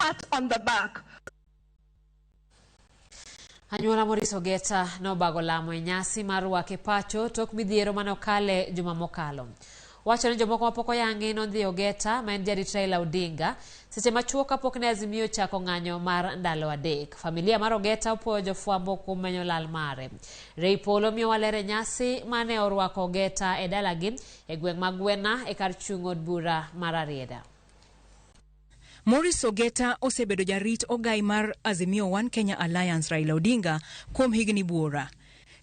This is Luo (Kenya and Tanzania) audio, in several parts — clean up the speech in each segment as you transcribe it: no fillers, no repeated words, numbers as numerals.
pat on the back. Anyuola Maurice Ogeta nobago lamo e nyasi mar rwake pacho tok midhiero manokale juma mokalo. Wacho ni jomoko mapok oyangi nodhi Ogeta ma en jarit Raila Odinga seche machuok kapok ne Azimio chako ng'anyo mar ndalo adek. Familia mar Ogeta opuoyo jofwambo kuom menyo lal mare. Ray Polo miyo walere nyasi mane orwako Ogeta e dalagi e gweng' ma Gwena e kar chung' od bura mar Arieda. Maurice Ogeta osebedo jarit ogai mar Azimio One Kenya Alliance Raila Odinga kuom higni buora.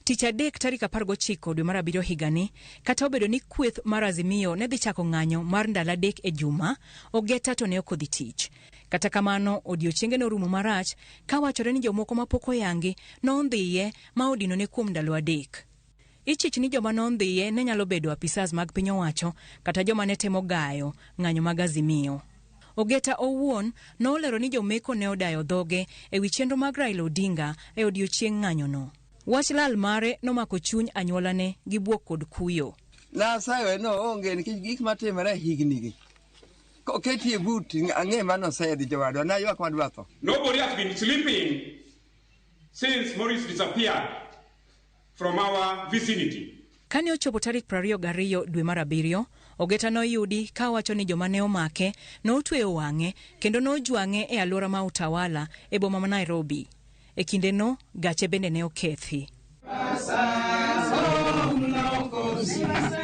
Tich adek tarik 19 dwe mar 7 higani, kata obedo ni kweth mar Azimio ne dhi chako ng'anyo mar ndalo adek e juma, Ogeta to ne ok odhi tich. Kata kamano, odiochienge norumo marach ka wachore ni jomoko mapok oyangi nondhiye ma odino ne kuom ndalo adek. Ichich ni joma nondhiye ne nyalo bedo apisas mag piny owacho kata joma ne temo gayo ng'anyo mag Azimio. Ogeta owuon nolero ni jomeko ne odayo dhoge e wi chenro mag Raila Odinga e odiochieng' ng'anyono. Wach lal mare nomako chuny anyuolane gi buok kod kuyo. Nasayo no onge nikech gik matimore hignigi. Koketi e but ang'e mano sedi jowadwa na ywak madwatho. Nobody has been sleeping since Maurice disappeared from our vicinity. Kane ochopo tarik 22 dwe mar 7, Ogeta noyudi ka wacho ni joma ne omake notweyo wang'e kendo nojwang'e e alwora ma Utawala e boma ma Nairobi. E kindeno gache bende ne okethi.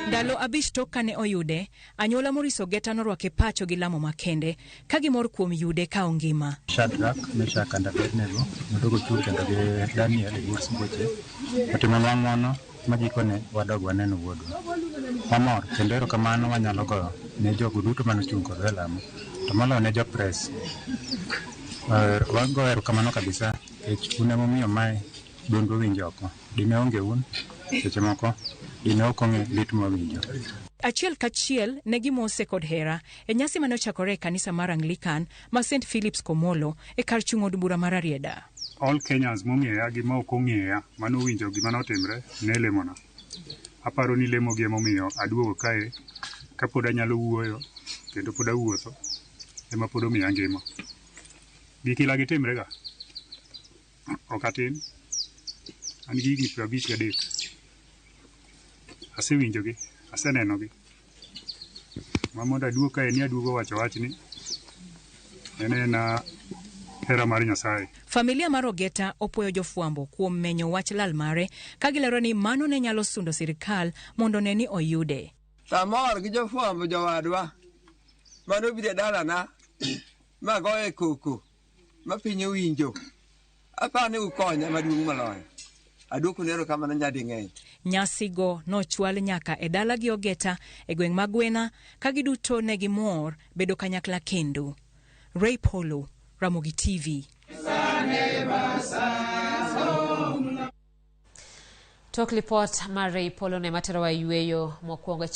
Ndalo 5 tok kane oyude, anyuola Maurice Ogeta norwake pacho gi lamo makende ka gimor kuom yude ka ongima. Shadrach, Meshach and Abednego nodogo chuo kendo gi Daniel e bur sibuoche otimo ng'wono majikone wadog waneno wuodwa. Mamor kendo erokamano wanyalo goyo ne jogo duto manochung' kod lamo to moloyo ne jopres. Wago erokamano kabisa nikech un emomiyo mae duond winjo oko. Dine onge un seche moko dine ok ong'e lit mawinjo. Achiel kachiel ne gimose kod hera e nyasi mane ochakore e kanisa mar Anglican ma St. Philip's Komolo e kar chung' od bura mar Arieda. All Kenyans mong'eya gi ma ok ong'eya mano winjo gima notimre ne lemona. Aparo ni lemo gi emomiyo aduogo kae kapod anyalo wuoyo kendo pod awuotho ema pod omiya ngima. Gikila gitimre ga ok atin an gi higni 53. Asewinjogi, asenenogi. Mamondo aduogo kae ni aduogo wacho wachni en hera mar Nyasaye. Familia mar Ogeta opuoyo jofwambo kuom menyo wach lal mare ka gilero ni mano ne nyalo sundo sirikal mondo ne ni oyude. Tamor gi jofwambo jowadwa mano bide dalana magoye koko mapinye winjo. Apani ukonya maduong' maloyo. Aduoko nero kamano nyadi ng'eny. Nyasi go nochwal nyaka e dala gi Ogeta e gweng' ma Gwena ka giduto ne gimor bedo kanyakla kendo. Ray Polo, Ramogi TV. Tok report mar Ray Polo ne matero wa yueyo mokwongo.